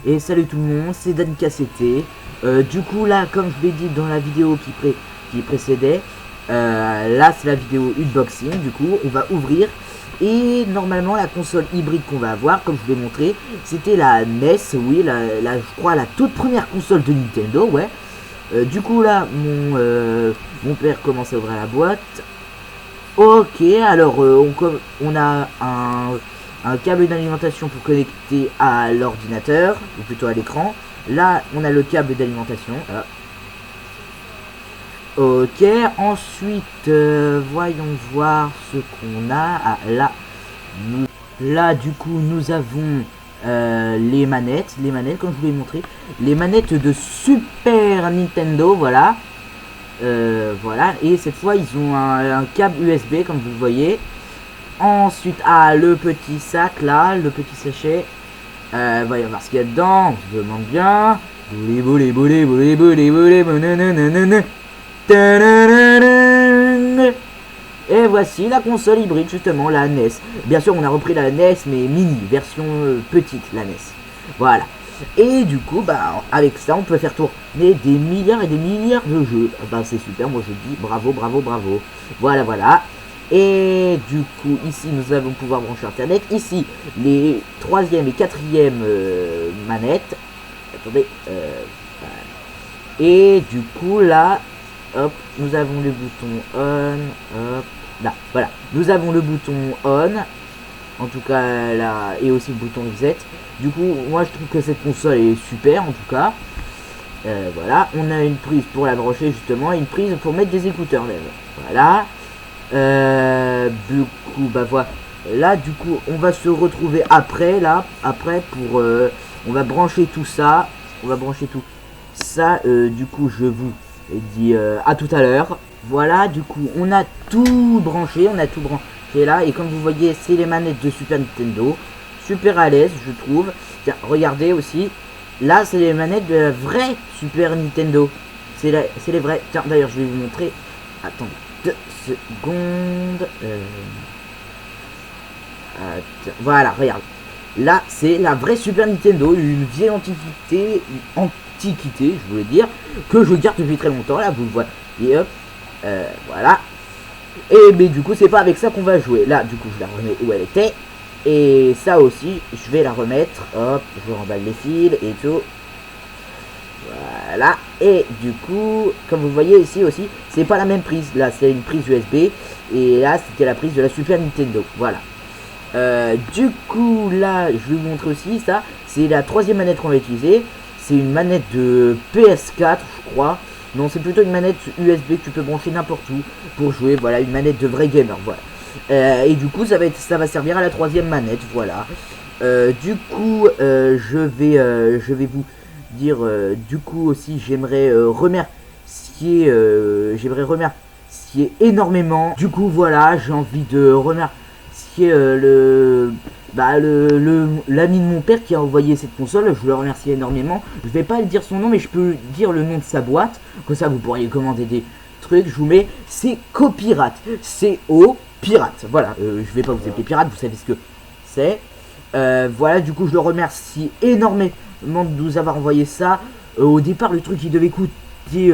Et salut tout le monde, c'est DanKCT. Du coup là, comme je l'ai dit dans la vidéo qui précédait, là c'est la vidéo unboxing. Du coup on va ouvrir. Et normalement la console hybride qu'on va avoir, comme je vous l'ai montré, c'était la NES, oui, je crois la toute première console de Nintendo, ouais. Du coup là, mon père commence à ouvrir la boîte. Ok, alors on a un câble d'alimentation pour connecter à l'ordinateur, ou plutôt à l'écran. Là, on a le câble d'alimentation. Ok, ensuite, voyons voir ce qu'on a. Ah, là, du coup, nous avons les manettes, comme je vous l'ai montré. Les manettes de Super Nintendo, voilà. Voilà, et cette fois, ils ont un câble USB, comme vous le voyez. Ensuite, le petit sac, là, le petit sachet. Voyons voir ce qu'il y a dedans, on se demande bien. Et voici la console hybride, justement, la NES. Bien sûr, on a repris la NES, mais mini, version petite, la NES. Voilà. Et du coup, bah, avec ça, on peut faire tourner des milliards et des milliards de jeux. Bah, c'est super, moi je dis bravo, bravo, bravo. Voilà, voilà. Et du coup, ici, nous allons pouvoir brancher Internet. Ici, les 3e et 4e manettes. Attendez. Et du coup, là, hop, nous avons le bouton on. Hop, là, voilà. Nous avons le bouton on. En tout cas, là, et aussi le bouton reset. Du coup, moi, je trouve que cette console est super, en tout cas. Voilà, on a une prise pour la brancher, justement, et une prise pour mettre des écouteurs, même. Voilà. Du coup, bah voilà. Là, du coup, on va se retrouver après, pour... on va brancher tout ça. On va brancher tout ça. Du coup, je vous dis à tout à l'heure. Voilà, du coup, on a tout branché. Là. Et comme vous voyez, c'est les manettes de Super Nintendo. Super à l'aise, je trouve. Tiens, regardez aussi. Là, c'est les manettes de la vraie Super Nintendo. C'est les vraies. Tiens, d'ailleurs, je vais vous montrer. Attendez 2 secondes. Voilà, regarde. Là, c'est la vraie Super Nintendo. Une vieille antiquité, je voulais dire, que je garde depuis très longtemps. Là, vous le voyez. Et hop. Voilà. Et mais du coup, c'est pas avec ça qu'on va jouer. Là, du coup, je la remets où elle était. Et ça aussi, je vais la remettre. Hop, je remballe les fils et tout. Voilà. Et du coup, comme vous voyez ici aussi, c'est pas la même prise. Là, c'est une prise USB. Et là, c'était la prise de la Super Nintendo. Voilà. Du coup, là, je vais vous montrer aussi ça. C'est la 3e manette qu'on va utiliser. C'est une manette de PS4, je crois. Non, c'est plutôt une manette USB que tu peux brancher n'importe où pour jouer. Voilà, une manette de vrai gamer. Voilà. Et du coup, ça va servir à la 3e manette. Voilà. Du coup, je vais vous dire. Du coup aussi, j'aimerais remercier énormément. Du coup, voilà, j'ai envie de remercier l'ami de mon père qui a envoyé cette console. Je le remercie énormément. Je vais pas le dire son nom, mais je peux dire le nom de sa boîte. Comme ça, vous pourriez commander des trucs. Je vous mets, c'est Copirate. C-O Pirate. Voilà, je vais pas vous appeler pirate, vous savez ce que c'est. Voilà, du coup, je le remercie énormément de nous avoir envoyé ça. Au départ, le truc, il devait coûter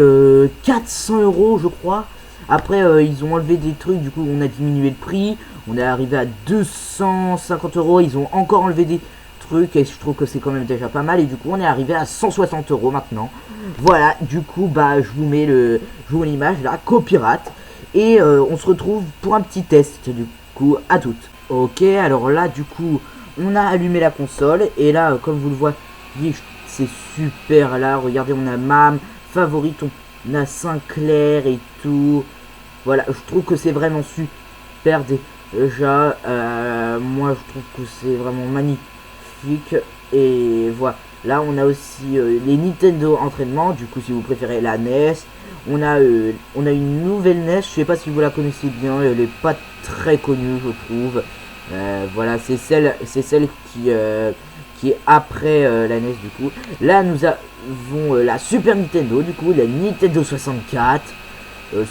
400 €, je crois. Après, ils ont enlevé des trucs, du coup, on a diminué le prix. On est arrivé à 250 €. Ils ont encore enlevé des trucs et je trouve que c'est quand même déjà pas mal. Et du coup, on est arrivé à 160 € maintenant. Voilà, du coup, bah, je vous mets l'image là, Copirate. Et on se retrouve pour un petit test, du coup, à toutes. Ok, alors là, du coup, on a allumé la console. Et là, comme vous le voyez, c'est super là. Regardez, on a MAM, Favorite, on a Sinclair et tout. Voilà, je trouve que c'est vraiment super déjà. Moi, je trouve que c'est vraiment magnifique. Et voilà, là, on a aussi les Nintendo entraînement. Du coup, si vous préférez la NES. On a une nouvelle NES, je sais pas si vous la connaissez bien, elle est pas très connue, je trouve. Voilà, c'est celle qui est après la NES, du coup. Là, nous avons la Super Nintendo, du coup, la Nintendo 64.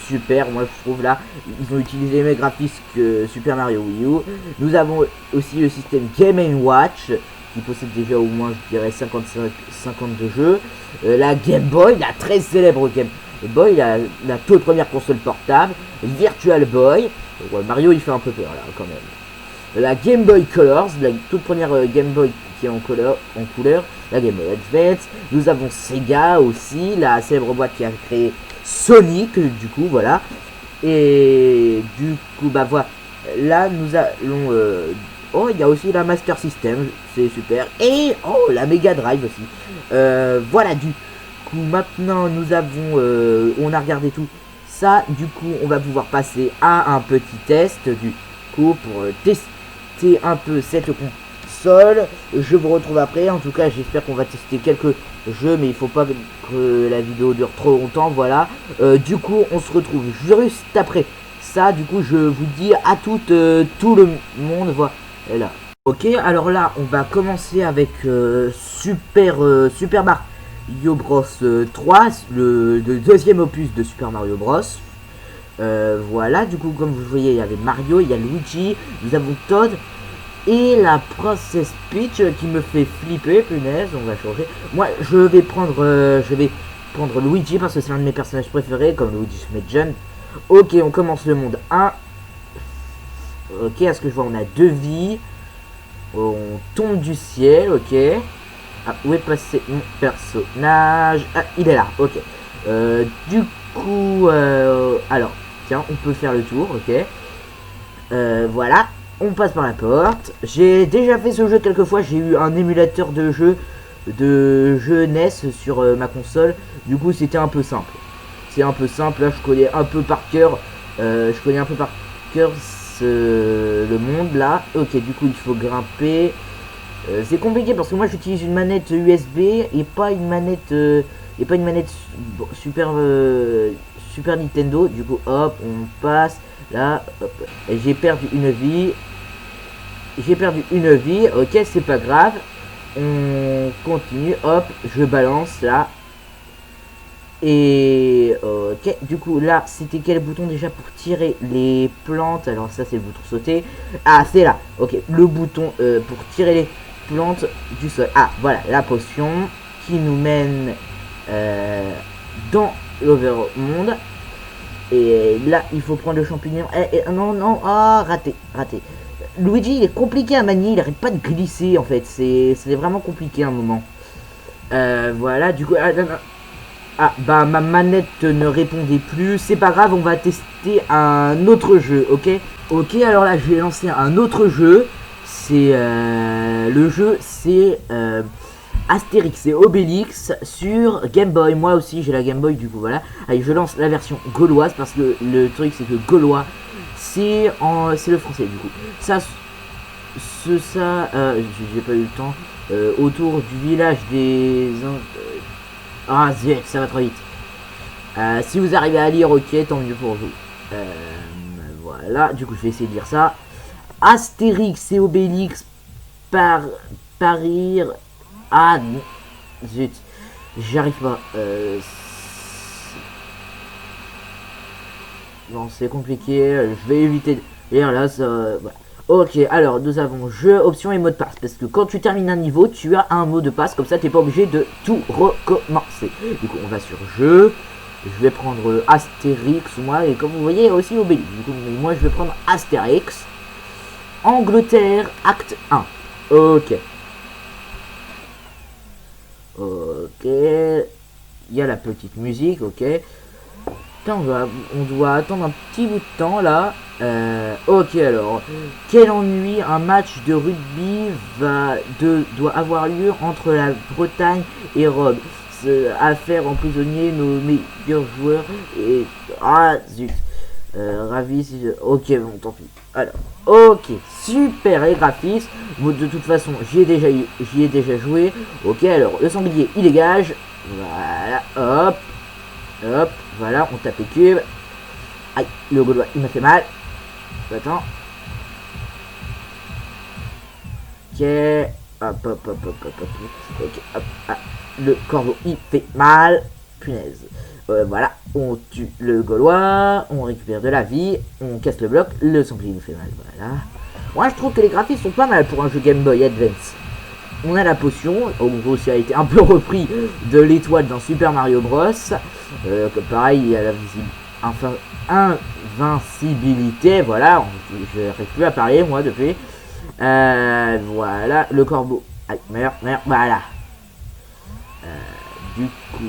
Super, moi je trouve là, ils ont utilisé les mêmes graphismes que Super Mario Wii U. Nous avons aussi le système Game & Watch. qui possède déjà au moins, je dirais, 52 jeux. La Game Boy, la très célèbre Game Boy, la toute première console portable. Virtual Boy. Ouais, Mario, il fait un peu peur, là, quand même. La Game Boy Colors, la toute première Game Boy qui est en couleur. La Game Boy Advance. Nous avons Sega aussi, la célèbre boîte qui a créé Sonic, du coup, voilà. Et du coup, bah voilà. Là, nous allons... oh, il y a aussi la Master System, c'est super. Et, oh, la Mega Drive aussi. Voilà, du coup, maintenant, nous avons... on a regardé tout ça. Du coup, on va pouvoir passer à un petit test, du coup, pour tester un peu cette console. Je vous retrouve après. En tout cas, j'espère qu'on va tester quelques jeux, mais il faut pas que la vidéo dure trop longtemps, voilà. Du coup, on se retrouve juste après ça. Du coup, je vous dis à tout le monde, voilà. Ok, alors là, on va commencer avec Super Mario Bros 3, le deuxième opus de Super Mario Bros. Voilà, du coup, comme vous voyez, il y avait Mario, il y a Luigi, nous avons Todd et la Princesse Peach qui me fait flipper, punaise. On va changer. Moi, je vais prendre Luigi parce que c'est l'un de mes personnages préférés, comme Luigi's Mansion. Ok, on commence le monde 1. Ok, à ce que je vois, on a 2 vies. On tombe du ciel, ok. Ah, où est passé mon personnage? Ah, il est là, ok. Du coup, alors, tiens, on peut faire le tour, ok. Voilà, on passe par la porte. J'ai déjà fait ce jeu quelques fois, j'ai eu un émulateur de jeunesse sur ma console. Du coup, c'était un peu simple. C'est un peu simple, là, je connais un peu par cœur. Le monde, là. Ok, du coup, il faut grimper. C'est compliqué parce que moi j'utilise une manette USB et pas une manette Super Nintendo. Du coup, hop, on passe là. J'ai perdu une vie. Ok, c'est pas grave. On continue. Hop, je balance là. Et ok, du coup là c'était quel bouton déjà pour tirer les plantes? Alors ça c'est le bouton sauter. Ah, c'est là. Ok, le bouton pour tirer les plantes du sol. Ah, voilà, la potion qui nous mène dans l'Overmonde. Et là, il faut prendre le champignon. Non, ah, raté. Luigi, il est compliqué à manier, il arrête pas de glisser en fait. C'est vraiment compliqué à un moment. Voilà, du coup... Ah, bah ma manette ne répondait plus. C'est pas grave, on va tester un autre jeu, ok? Ok, alors là, je vais lancer un autre jeu. C'est le jeu, c'est Astérix et Obélix sur Game Boy. Moi aussi, j'ai la Game Boy, du coup, voilà. Allez, je lance la version gauloise parce que le truc, c'est que gaulois, c'est le français, du coup. J'ai pas eu le temps. Autour du village des... Ah zut, ça va trop vite. Si vous arrivez à lire, ok, tant mieux pour vous. Voilà, du coup, je vais essayer de lire ça. Astérix et Obélix parir. Ah zut, j'arrive pas. Non, c'est compliqué. Je vais éviter de lire là. Ça... Voilà. Ok, alors nous avons jeu, options et mot de passe. Parce que quand tu termines un niveau, tu as un mot de passe. Comme ça, tu n'es pas obligé de tout recommencer. Du coup, on va sur jeu. Je vais prendre Astérix, moi. Et comme vous voyez, il y a aussi Obélix. Du coup, moi, je vais prendre Astérix. Angleterre, acte 1. Ok. Ok. Il y a la petite musique, ok. On doit attendre un petit bout de temps là. Ok, alors quel ennui, un match de rugby doit avoir lieu entre la Bretagne et Rome. À faire en prisonnier nos meilleurs joueurs et... Ah zut. Ravi si ok, bon, tant pis. Alors, ok, super les graphismes. De toute façon, j'y ai déjà joué. Ok, alors le sanglier il dégage. Voilà, hop. Hop, voilà, on tape les cubes. Aïe, le gaulois, il m'a fait mal. Attends. Ok. Hop. Ok, hop. Ah, le corbeau, il fait mal. Punaise. Voilà, on tue le gaulois. On récupère de la vie. On casse le bloc. Le sanglier nous fait mal. Voilà. Moi, je trouve que les graphismes sont pas mal pour un jeu Game Boy Advance. on a la potion. En gros, ça a été un peu repris de l'étoile dans Super Mario Bros. Pareil, il y a la invincibilité. Voilà, je n'arrive plus à parler moi depuis. Voilà, le corbeau. Aïe, merde, voilà. Du coup,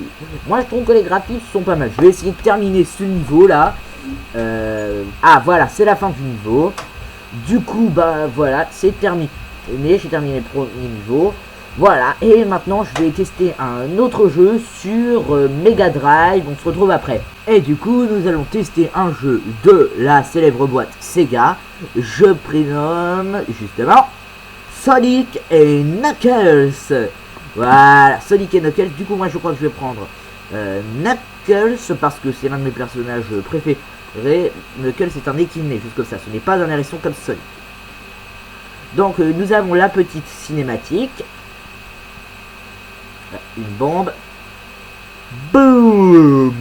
moi je trouve que les graphismes sont pas mal. Je vais essayer de terminer ce niveau là. Ah voilà, c'est la fin du niveau. Du coup, bah voilà, c'est terminé. J'ai terminé le premier niveau. Voilà, et maintenant je vais tester un autre jeu sur Mega Drive. On se retrouve après. Et du coup, nous allons tester un jeu de la célèbre boîte Sega. Je prénomme justement Sonic et Knuckles. Voilà, Sonic et Knuckles. Du coup, moi je crois que je vais prendre Knuckles parce que c'est l'un de mes personnages préférés. Knuckles est un équiné, juste comme ça. Ce n'est pas un hérisson comme Sonic. Donc, nous avons la petite cinématique. Une bombe. Boum.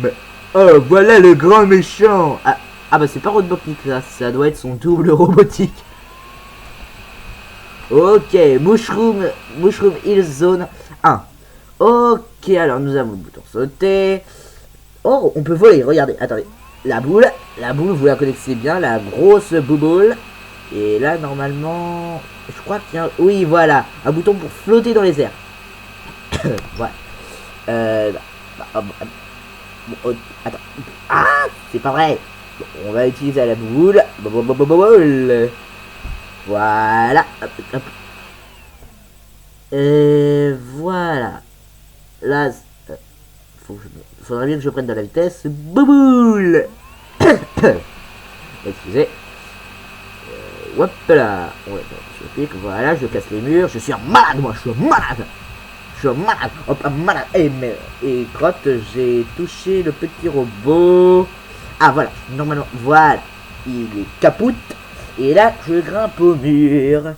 Oh, voilà le grand méchant. Ah bah c'est pas Robotnik là, ça doit être son double robotique. Ok, Mushroom Hill Zone 1. Ok, alors nous avons le bouton sauter. Oh, on peut voler, regardez, attendez. La boule, vous la connaissez bien, la grosse bouboule. Et là, normalement, je crois qu'il y a... Oui, voilà, un bouton pour flotter dans les airs. Voilà. Attends. Ah, c'est pas vrai. On va utiliser la boule. Voilà. Hop. Et voilà. Là, faudrait bien que je prenne de la vitesse. Bouboule. Excusez. Hop là. Voilà, je casse les murs. Je suis un malade, moi. Je suis un malade. Hop, un malade. Et crotte, j'ai touché le petit robot. Ah, voilà. Normalement, voilà. Il est capoute. Et là, je grimpe au mur.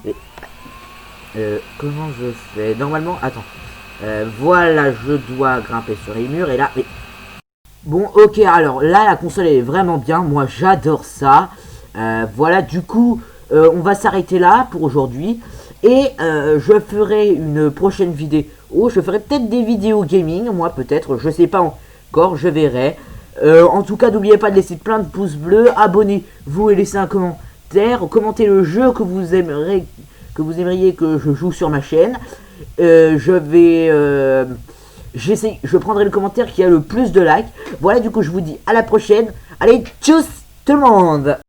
Et, comment je fais? Normalement, attends. Voilà, je dois grimper sur les murs. Et là, mais... Bon, ok, alors là, la console est vraiment bien. Moi, j'adore ça. Voilà, du coup, on va s'arrêter là pour aujourd'hui. Et je ferai une prochaine vidéo. Je ferai peut-être des vidéos gaming, moi peut-être. Je sais pas encore, je verrai. En tout cas, n'oubliez pas de laisser plein de pouces bleus. Abonnez-vous et laissez un commentaire. Commentez le jeu que vous aimeriez que je joue sur ma chaîne. Je prendrai le commentaire qui a le plus de likes. Voilà, du coup, je vous dis à la prochaine. Allez, tchuss tout le monde!